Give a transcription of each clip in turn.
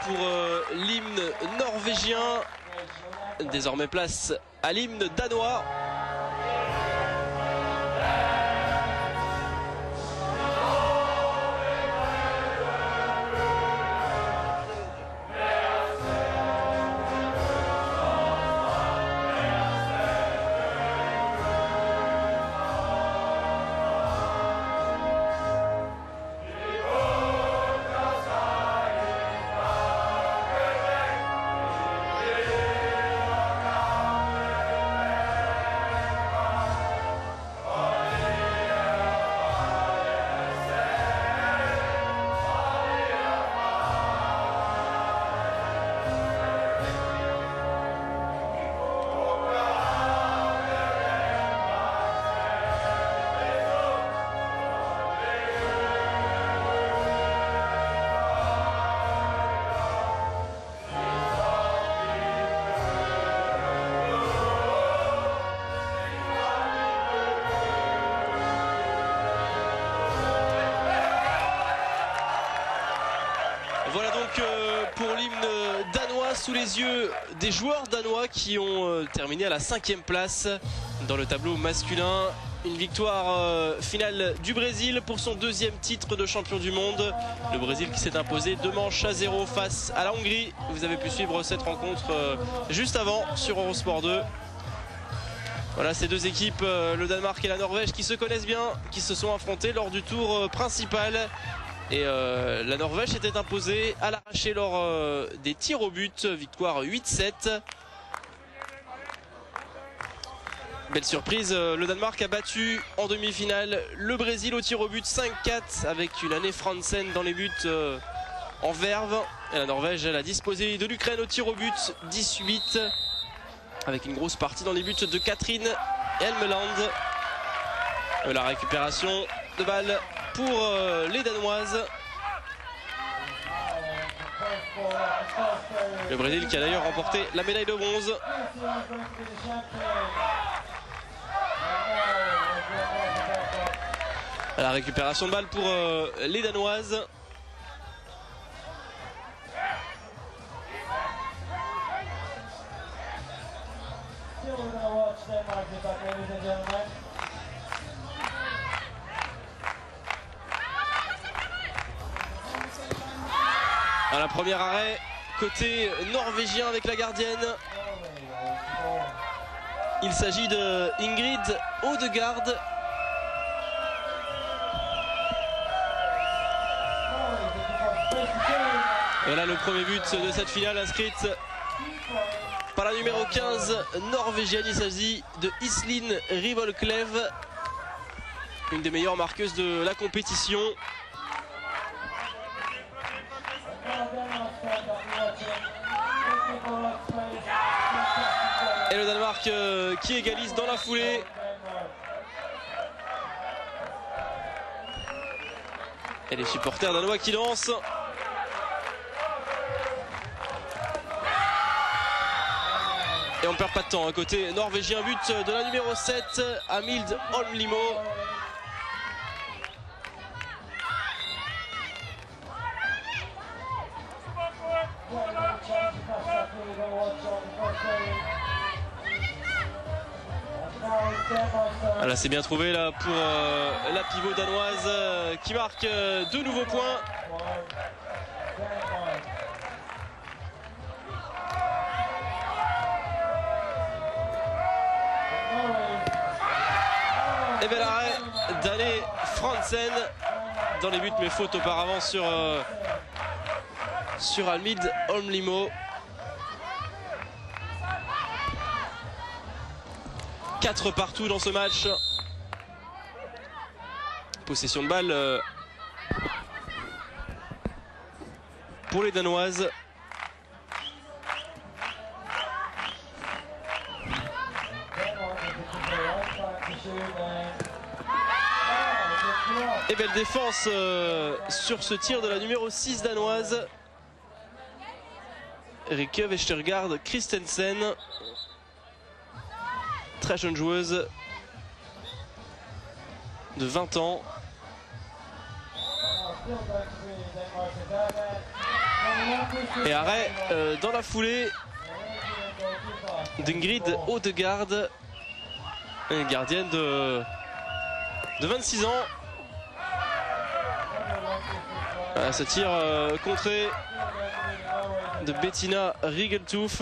pour l'hymne norvégien. Désormais place à l'hymne danois. Voilà donc pour l'hymne danois sous les yeux des joueurs danois qui ont terminé à la 5e place dans le tableau masculin. Une victoire finale du Brésil pour son 2e titre de champion du monde. Le Brésil qui s'est imposé 2-0 face à la Hongrie. Vous avez pu suivre cette rencontre juste avant sur Eurosport 2. Voilà ces deux équipes, le Danemark et la Norvège, qui se connaissent bien, qui se sont affrontés lors du tour principal. Et la Norvège s'était imposée à l'arraché lors des tirs au but, victoire 8-7. Belle surprise, le Danemark a battu en demi-finale le Brésil au tir au but 5-4 avec une année Fransen dans les buts en verve. Et la Norvège elle a disposé de l'Ukraine au tir au but 18 avec une grosse partie dans les buts de Catherine Helmeland. La récupération de balle pour les Danoises. Le Brésil qui a d'ailleurs remporté la médaille de bronze. La récupération de balle pour les Danoises. Voilà, premier arrêt côté norvégien avec la gardienne. Il s'agit de Ingrid Odegaard. Voilà le premier but de cette finale inscrite par la numéro 15 norvégienne. Il s'agit de Iselin Ribolklev, une des meilleures marqueuses de la compétition. Et le Danemark qui égalise dans la foulée. Et les supporters danois qui lancent. Et on ne perd pas de temps. À côté norvégien, but de la numéro 7, Amild Holmlimo. Voilà, c'est bien trouvé là pour la pivot danoise qui marque 2 nouveaux points. Et bel arrêt d'Anne Fransen dans les buts, mais faute auparavant sur Amild Holmlimo. 4 partout dans ce match. Possession de balle pour les Danoises. Et belle défense sur ce tir de la numéro 6 danoise. Rikke Vestergaard Christensen. Très jeune joueuse de 20 ans. Et arrêt dans la foulée d'Ingrid Odegaard, une gardienne de 26 ans. Voilà, ce tir contré de Bettina Riegeltuf.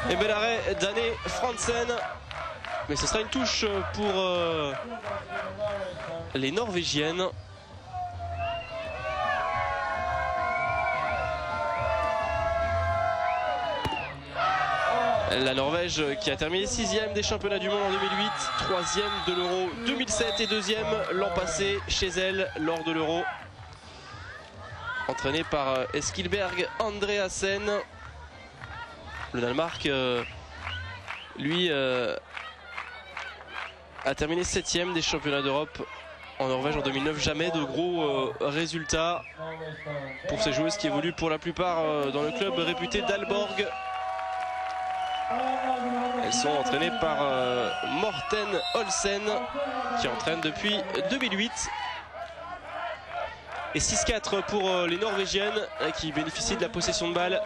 Et bel arrêt d'Anne Fransen. Mais ce sera une touche pour les Norvégiennes. La Norvège qui a terminé 6e des championnats du monde en 2008, 3e de l'Euro 2007 et 2e l'an passé chez elle lors de l'Euro. Entraîné par Eskilberg Andreasen. Le Danemark, lui, a terminé 7e des championnats d'Europe en Norvège en 2009. Jamais de gros résultats pour ces joueuses qui évoluent pour la plupart dans le club réputé d'Aalborg. Elles sont entraînées par Morten Olsen qui entraîne depuis 2008. Et 6-4 pour les Norvégiennes qui bénéficient de la possession de balle.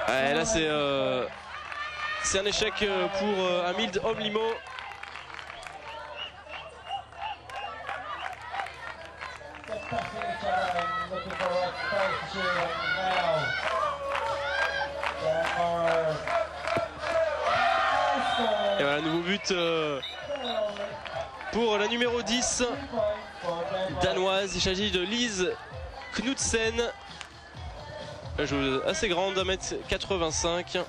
Là c'est un échec pour Amild Omlimo. Et voilà, nouveau but pour la numéro 10 danoise. Il s'agit de Lise Knudsen, joueuse assez grande, 1m85.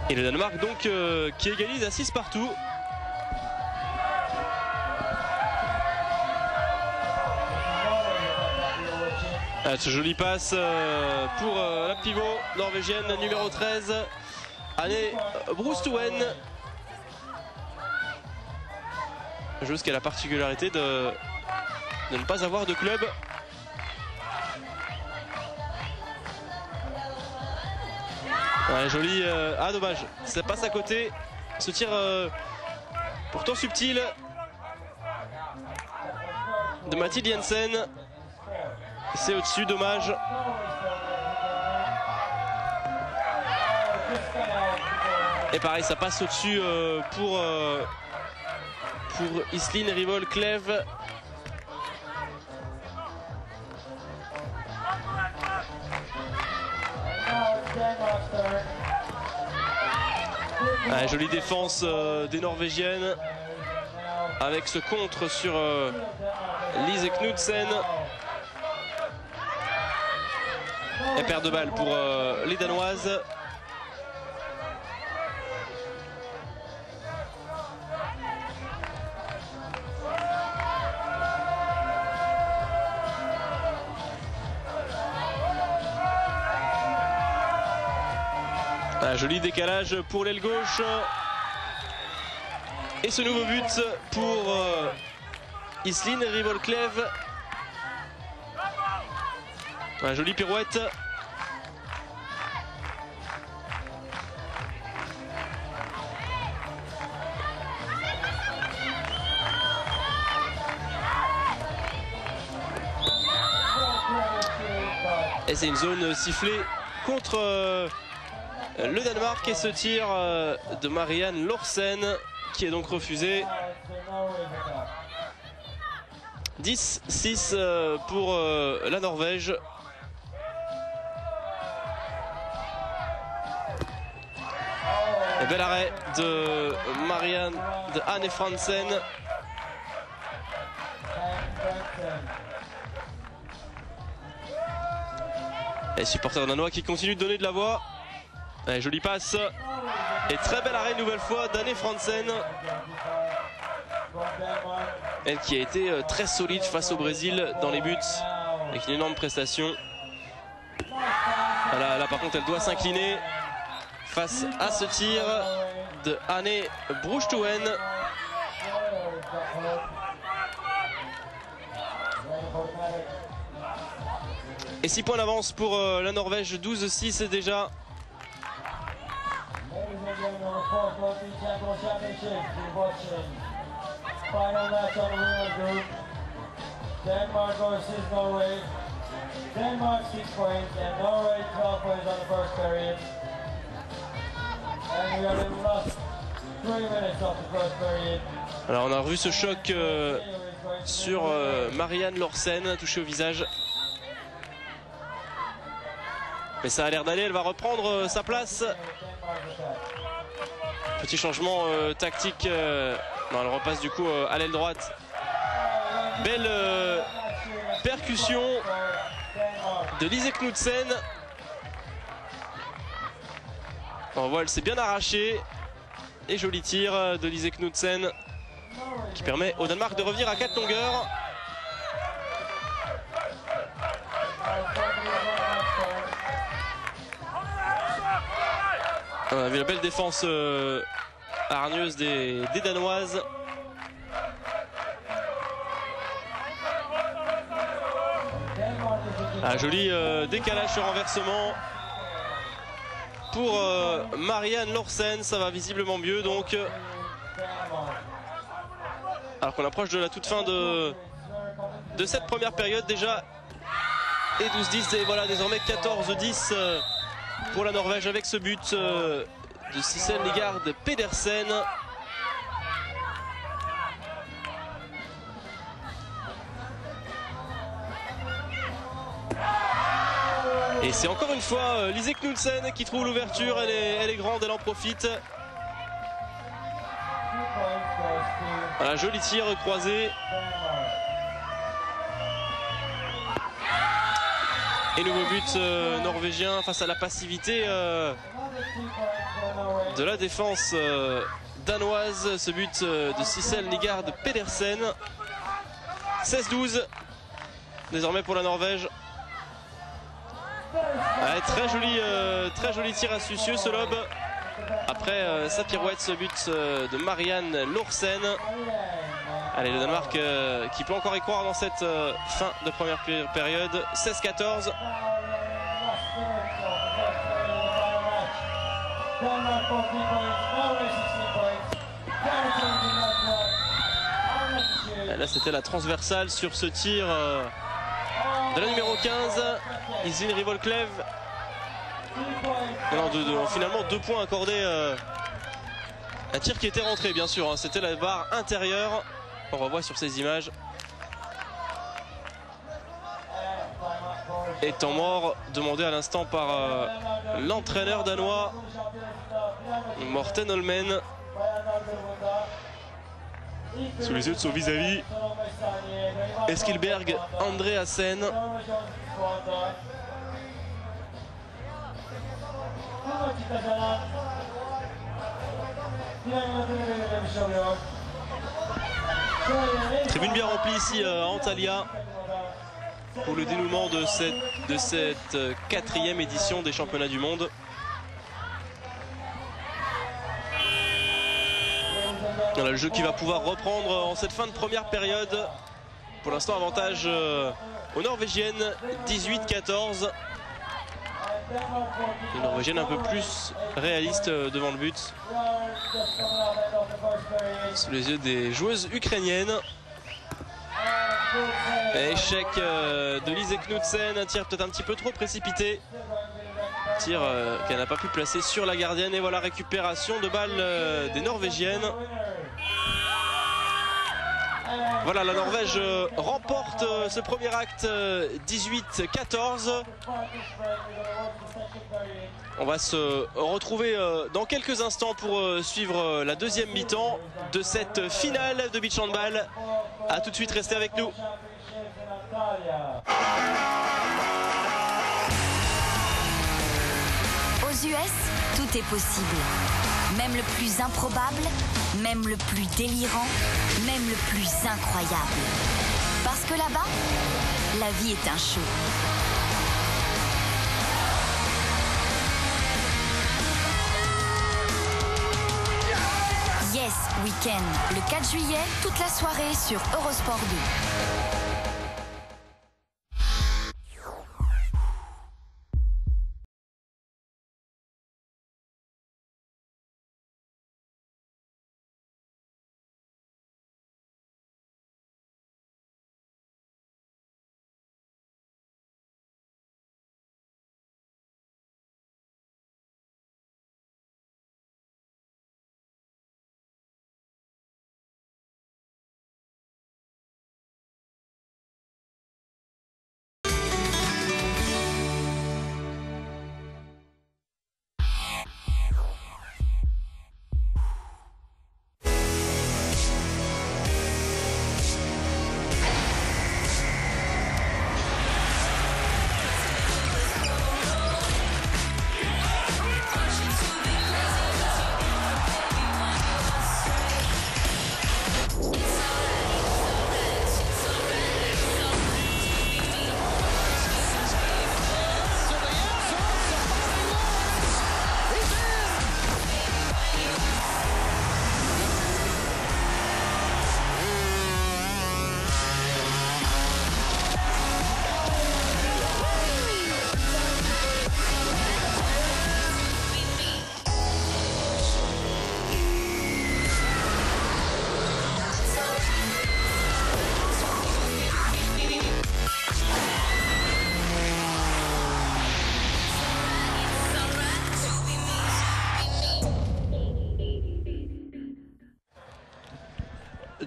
Et le Danemark donc qui égalise à 6 partout. Ce joli passe pour la pivot norvégienne numéro 13, Anne Brustuen. Joueuse qui a la particularité de ne pas avoir de club. Ouais, joli. Ah dommage, ça passe à côté. Ce tir pourtant subtil de Mathilde Jensen. C'est au-dessus, dommage. Et pareil, ça passe au-dessus pour Iselin Rivol-Klev. Jolie défense des Norvégiennes avec ce contre sur Lise Knudsen. Et perte de balle pour les Danoises. Un joli décalage pour l'aile gauche. Et ce nouveau but pour Iselin Rivol-Klev. Un joli pirouette. Et c'est une zone sifflée contre le Danemark et ce tir de Marianne Lorsen qui est donc refusé. 10-6 pour la Norvège. Et bel arrêt de Anne Fransen. Les supporters danois qui continuent de donner de la voix. Allez, joli passe. Et très bel arrêt une nouvelle fois d'Anne Fransen. Elle qui a été très solide face au Brésil dans les buts. Avec une énorme prestation. Là par contre elle doit s'incliner face à ce tir de Anne Brochtuen. Et 6 points d'avance pour la Norvège, 12-6 déjà. Denmark versus Norway. Denmark 6 points and Norway 12 points on the first period. And we are in the last 3 minutes of the first period. Alors on a revu ce choc sur Marianne Lorsen, touchée au visage. Mais ça a l'air d'aller, elle va reprendre sa place. Petit changement tactique. Non, elle repasse du coup à l'aile droite. Belle percussion de Lise Knudsen. On voit, elle s'est bien arrachée. Et joli tir de Lise Knudsen qui permet au Danemark de revenir à 4 longueurs. On a vu la belle défense hargneuse des Danoises. Un joli décalage sur renversement pour Marianne Lorsen. Ça va visiblement mieux donc. Alors qu'on approche de la toute fin de cette première période déjà. Et 12-10 et voilà désormais 14-10 pour la Norvège avec ce but de Sissel Nygaard Pedersen. Et c'est encore une fois Lise Knudsen qui trouve l'ouverture, elle est grande, elle en profite. Voilà, joli tir croisé. Et nouveau but norvégien face à la passivité de la défense danoise. Ce but de Sissel Nygaard Pedersen. 16-12 désormais pour la Norvège. Ouais, très joli tir astucieux ce lob. Après sa pirouette, ce but de Marianne Lorsen. Allez, le Danemark qui peut encore y croire dans cette fin de première période. 16-14. Là, c'était la transversale sur ce tir de la numéro 15, Isin Rivolklev. Non, finalement 2 points accordés. Un tir qui était rentré, bien sûr. Hein, c'était la barre intérieure. On revoit sur ces images. Et temps mort demandé à l'instant par l'entraîneur danois Morten Holmen. Sous les yeux de son vis-à-vis Eskilberg Andreasen. Tribune bien remplie ici à Antalya pour le dénouement de cette 4e édition des championnats du monde. Voilà, le jeu qui va pouvoir reprendre en cette fin de première période. Pour l'instant, avantage aux Norvégiennes, 18-14. Les Norvégiennes un peu plus réalistes devant le but. Sous les yeux des joueuses ukrainiennes. Échec de Lise Knudsen, un tir peut-être un petit peu trop précipité. Tir qu'elle n'a pas pu placer sur la gardienne. Et voilà, récupération de balle des Norvégiennes. Voilà, la Norvège remporte ce premier acte 18-14. On va se retrouver dans quelques instants pour suivre la deuxième mi-temps de cette finale de beach handball. A tout de suite, restez avec nous. Aux US, tout est possible. Même le plus improbable, même le plus délirant, même le plus incroyable. Parce que là-bas, la vie est un show. Week-end, le 4 juillet, toute la soirée sur Eurosport 2.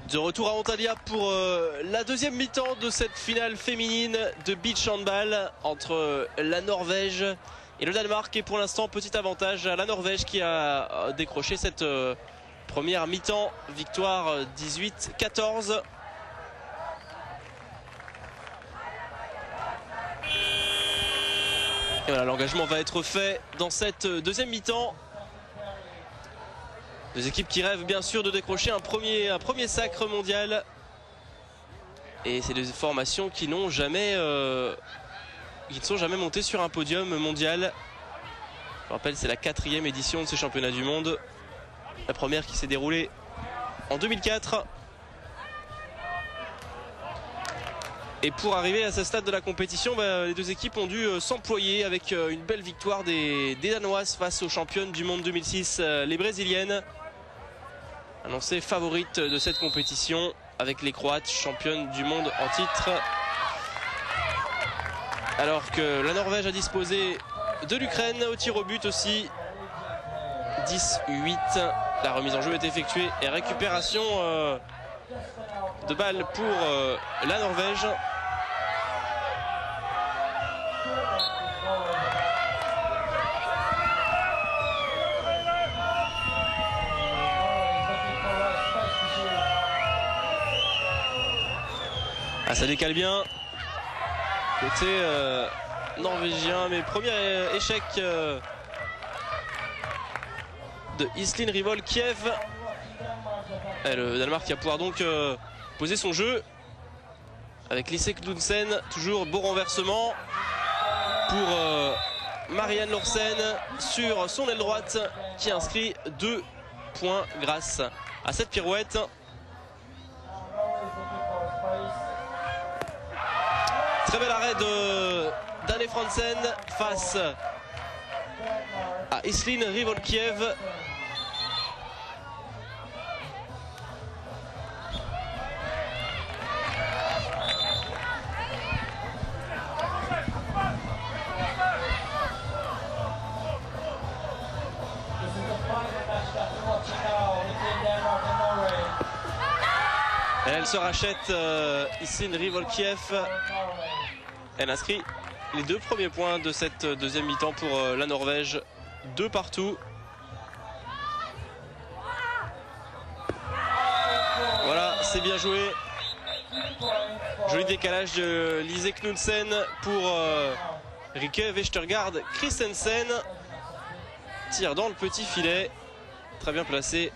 De retour à Antalya pour la deuxième mi-temps de cette finale féminine de beach handball entre la Norvège et le Danemark. Et pour l'instant, petit avantage à la Norvège qui a décroché cette première mi-temps. Victoire 18-14. Et voilà, l'engagement va être fait dans cette deuxième mi-temps. Deux équipes qui rêvent bien sûr de décrocher un premier sacre mondial. Et c'est des formations qui n'ont jamais, qui ne sont jamais montées sur un podium mondial. Je rappelle, c'est la 4e édition de ces championnats du monde. La première qui s'est déroulée en 2004. Et pour arriver à ce stade de la compétition, les deux équipes ont dû s'employer avec une belle victoire des Danoises face aux championnes du monde 2006, les Brésiliennes. Annoncée favorite de cette compétition avec les Croates, championnes du monde en titre. Alors que la Norvège a disposé de l'Ukraine au tir au but aussi. 10-8. La remise en jeu est effectuée et récupération de balles pour la Norvège. Ah, ça décale bien côté norvégien, mais premier échec de Iselin Rivol Kiev. Et le Danemark qui va pouvoir donc poser son jeu avec Lise Knudsen. Toujours beau renversement pour Marianne Lorsen sur son aile droite qui inscrit 2 points grâce à cette pirouette. Très bel arrêt de Dane Fransen face à Iselin Rivol Kiev. Et elle se rachète, Iselin Rivol Kiev. Elle inscrit les 2 premiers points de cette deuxième mi-temps pour la Norvège. 2 partout. Voilà, c'est bien joué. Joli décalage de Lise Knudsen pour Rikke Vestergaard Christensen. Tire dans le petit filet. Très bien placé.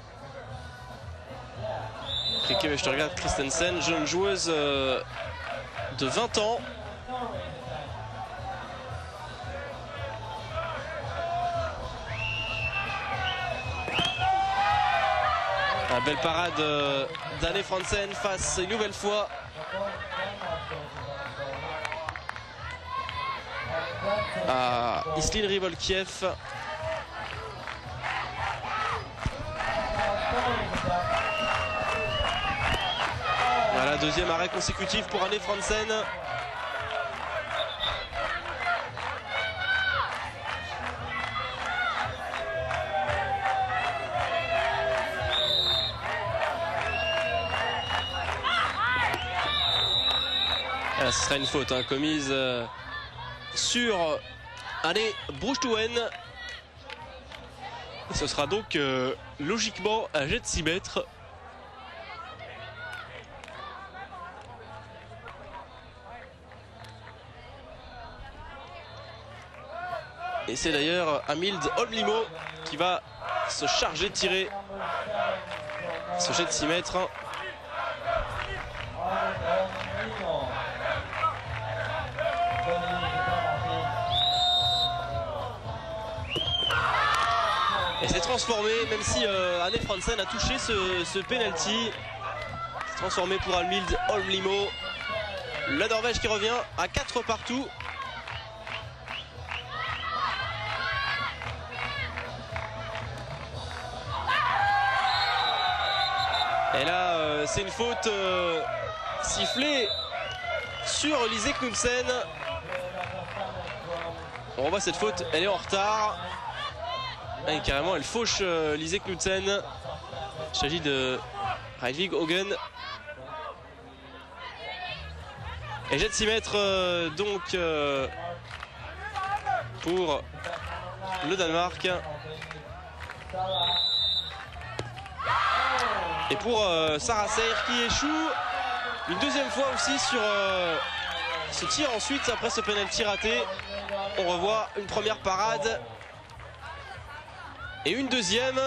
Rikke Vestergaard Christensen, jeune joueuse de 20 ans. La belle parade d'Anne Fransen face une nouvelle fois à Iselin Rybolkiev. Voilà, deuxième arrêt consécutif pour Anne Fransen. Là, ce sera une faute commise sur Anne Broustuen. Et ce sera donc logiquement un jet de 6 mètres. Et c'est d'ailleurs Amild Holmlimo qui va se charger de tirer ce jet de 6 mètres. Et c'est transformé, même si Anne Fransen a touché ce penalty. C'est transformé pour Amild Holmlimo. La Norvège qui revient à 4 partout. Et là, c'est une faute sifflée sur Lise Knudsen. On revoit cette faute, elle est en retard. Et carrément, elle fauche Lise Knudsen. Il s'agit de Reidvig Haugen. Et jet de 6 mètres donc pour le Danemark. Et pour Sarah Seir qui échoue une deuxième fois aussi sur ce tir. Ensuite, après ce penalty raté, on revoit une première parade et une deuxième.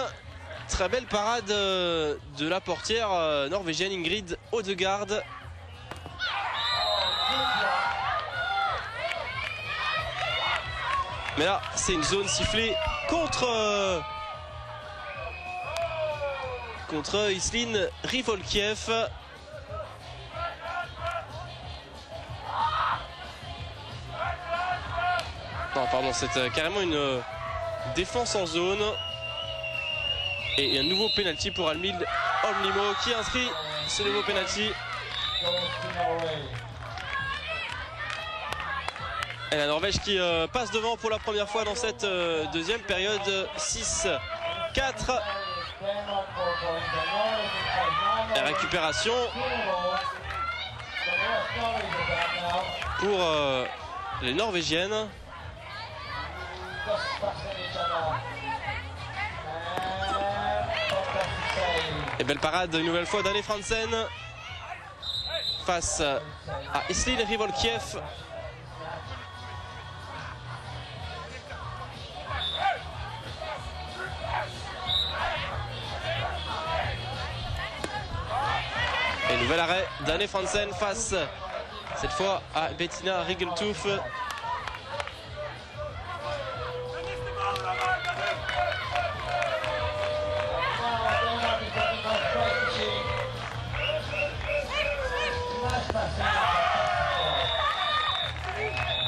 Très belle parade de la portière norvégienne Ingrid Odegaard. Mais là, c'est une zone sifflée contre Iselin Rybolkiev. Non, pardon, c'est carrément une défense en zone. Et un nouveau penalty pour Amild Holmlimo qui inscrit ce nouveau penalty. Et la Norvège qui passe devant pour la première fois dans cette deuxième période. 6-4. Et récupération pour les Norvégiennes. Et belle parade une nouvelle fois d'Anne Fransen face à Iselin Rybolkiev. Et nouvel arrêt d'Anne Fransen face cette fois à Bettina Rigeltuf.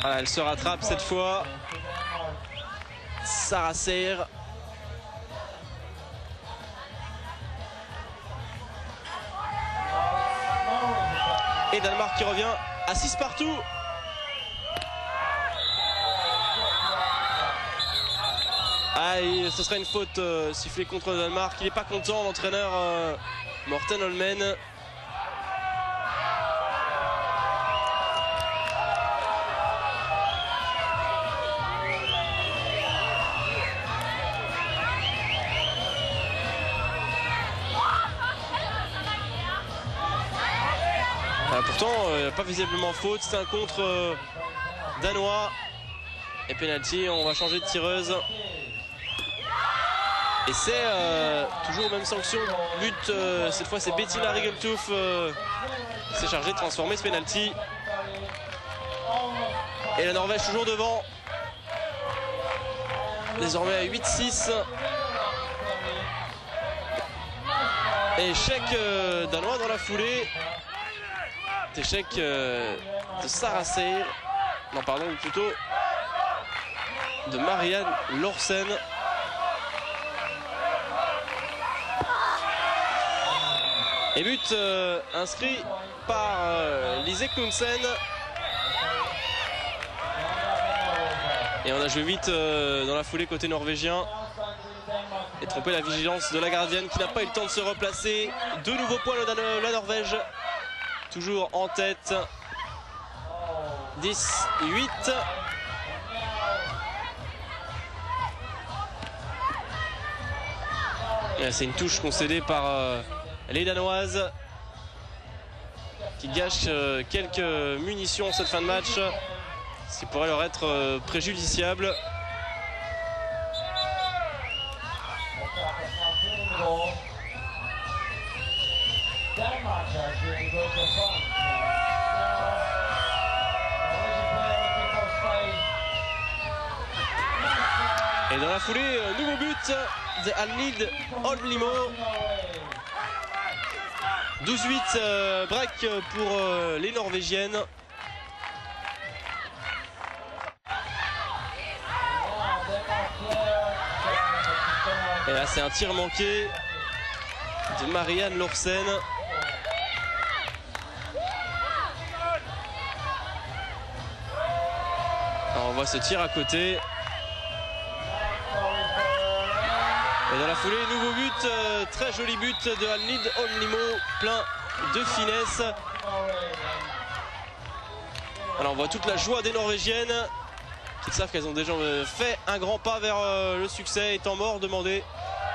Voilà, elle se rattrape cette fois. Sarah Seir. Et Danemark qui revient à 6 partout. Ah, et ce serait une faute sifflée contre le Danemark. Il n'est pas content, l'entraîneur Morten Holmen. Pourtant, pas visiblement faute, c'est un contre danois. Et penalty, on va changer de tireuse. Et c'est toujours même sanction. But, cette fois c'est Bettina Rigeltuf qui s'est chargée de transformer ce penalty. Et la Norvège toujours devant. Désormais à 8-6. Échec danois dans la foulée. Échec de Sarah Seir. Non, pardon, plutôt de Marianne Lorsen. Et but inscrit par Lise Knudsen. Et on a joué vite dans la foulée côté norvégien. Et trompé la vigilance de la gardienne qui n'a pas eu le temps de se replacer. De nouveaux points la Norvège. Toujours en tête. 10-8. C'est une touche concédée par les Danoises qui gâchent quelques munitions en cette fin de match, ce qui pourrait leur être préjudiciable. Et dans la foulée, nouveau but de Alnhild Holmlimo. 12-8 break pour les Norvégiennes. Et là c'est un tir manqué de Marianne Lorsen. Alors on voit ce tir à côté. Et dans la foulée, nouveau but, très joli but de Alnhild Holmlimo, plein de finesse. Alors on voit toute la joie des Norvégiennes qui savent qu'elles ont déjà fait un grand pas vers le succès, étant mort demandé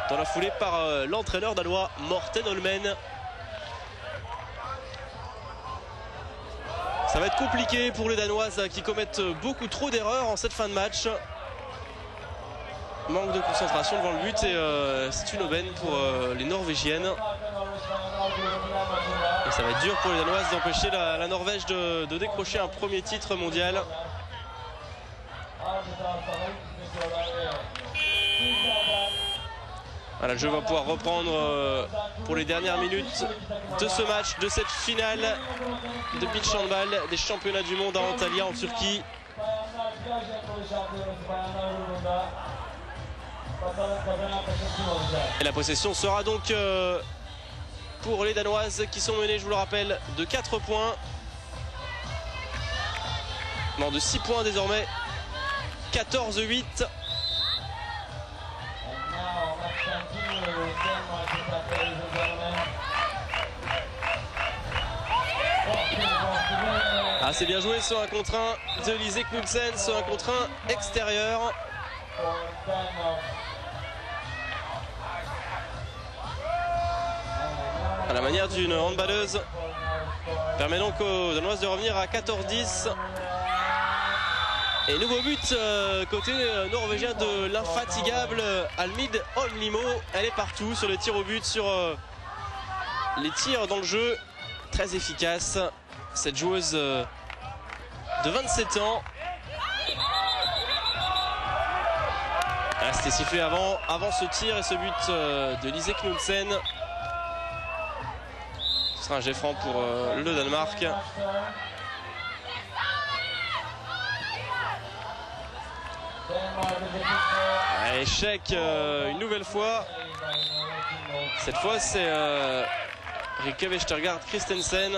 dans la foulée par l'entraîneur danois Morten Holmen. Ça va être compliqué pour les Danoises qui commettent beaucoup trop d'erreurs en cette fin de match. Manque de concentration devant le but et c'est une aubaine pour les Norvégiennes. Et ça va être dur pour les Danoises d'empêcher la Norvège de décrocher un premier titre mondial. Voilà, le jeu va pouvoir reprendre pour les dernières minutes de ce match, de cette finale de beach handball des championnats du monde à Antalya en Turquie. Et la possession sera donc pour les Danoises qui sont menées, je vous le rappelle, de 4 points. Non, de 6 points désormais. 14-8. Ah, c'est bien joué sur un contre 1 de Lise Knudsen, sur un contre 1 extérieur. À la manière d'une handballeuse, permet donc aux Danoises de revenir à 14-10. Et nouveau but côté norvégien de l'infatigable Alnhild Holmlimo. Elle est partout sur les tirs au but, sur les tirs dans le jeu. Très efficace, cette joueuse de 27 ans. C'était sifflé avant ce tir et ce but de Lise Knudsen. Ce sera un jet franc pour le Danemark. Échec une nouvelle fois. Cette fois c'est Rikke Vestergaard Christensen.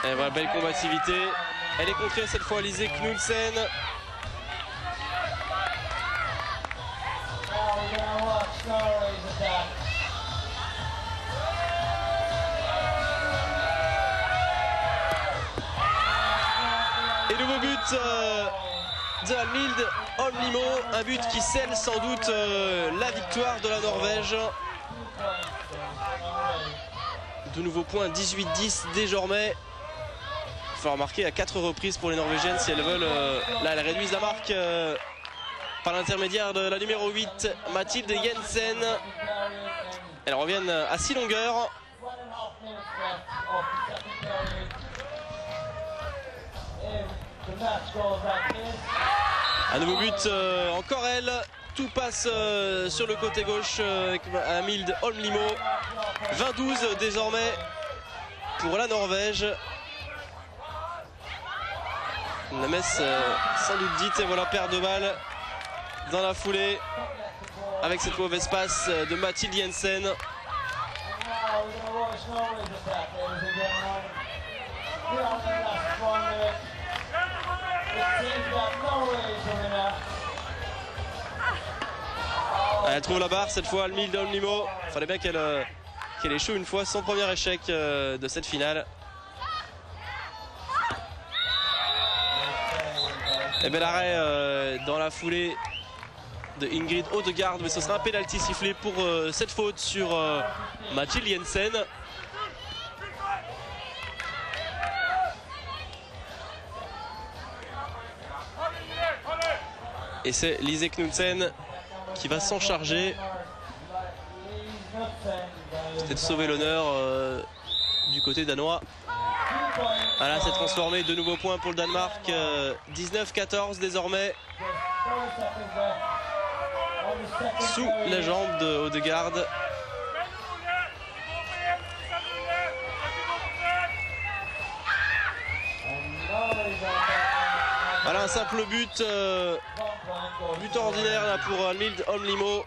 Et voilà, belle combativité. Elle est contrée cette fois Lise Knudsen. Et nouveau but de Alnhild Holmlimo, un but qui scelle sans doute la victoire de la Norvège. De nouveaux points, 18-10 désormais. Il faut remarquer à 4 reprises pour les Norvégiennes si elles veulent. Là, elles réduisent la marque par l'intermédiaire de la numéro 8, Mathilde Jensen. Elles reviennent à 6 longueurs. minutes left of the second period. If the match goes like this, Un nouveau but, encore elle. Tout passe sur le côté gauche avec Amild Holmlimo. 20-12 désormais pour la Norvège. La messe sans doute dite, et voilà, perte de balle dans la foulée avec cette mauvaise passe de Mathilde Jensen. now we're going to watch Norway's attack, ladies and gentlemen. We're on the last 1 minute. It seems that Norway is the winner. Elle trouve la barre cette fois, Amild Holmlimo. Fallait bien qu'elle échoue une fois, son premier échec de cette finale. Et bel arrêt dans la foulée de Ingrid Odegaard, mais ce sera un pénalty sifflé pour cette faute sur Mathilde Jensen. Et c'est Lise Knudsen qui va s'en charger. C'était de sauver l'honneur du côté danois. Voilà, c'est transformé, de nouveaux points pour le Danemark. 19-14 désormais. Sous la jambe de Odegaard. Voilà, un simple but. But ordinaire là pour Amild Holmlimo.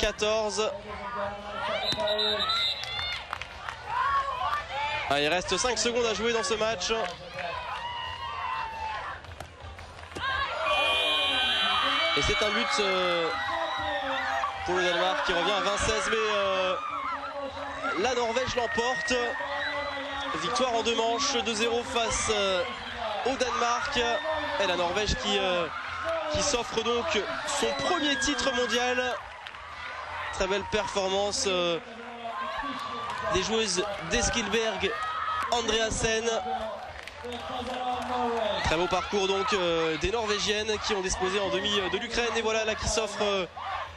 20-14. Ah, il reste 5 secondes à jouer dans ce match. Et c'est un but pour le Danemark qui revient à 20-16. Mais la Norvège l'emporte. Victoire en 2 manches, 2-0 face au Danemark. Et la Norvège qui s'offre donc son premier titre mondial. Très belle performance des joueuses d'Eskilberg, Andreasen. Très beau parcours donc des Norvégiennes qui ont disposé en demi de l'Ukraine. Et voilà là qui s'offre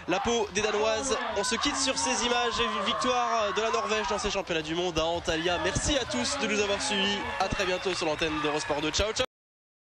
la peau des Danoises. On se quitte sur ces images et une victoire de la Norvège dans ces championnats du monde à Antalya. Merci à tous de nous avoir suivis. À très bientôt sur l'antenne d'Eurosport 2. Ciao, ciao.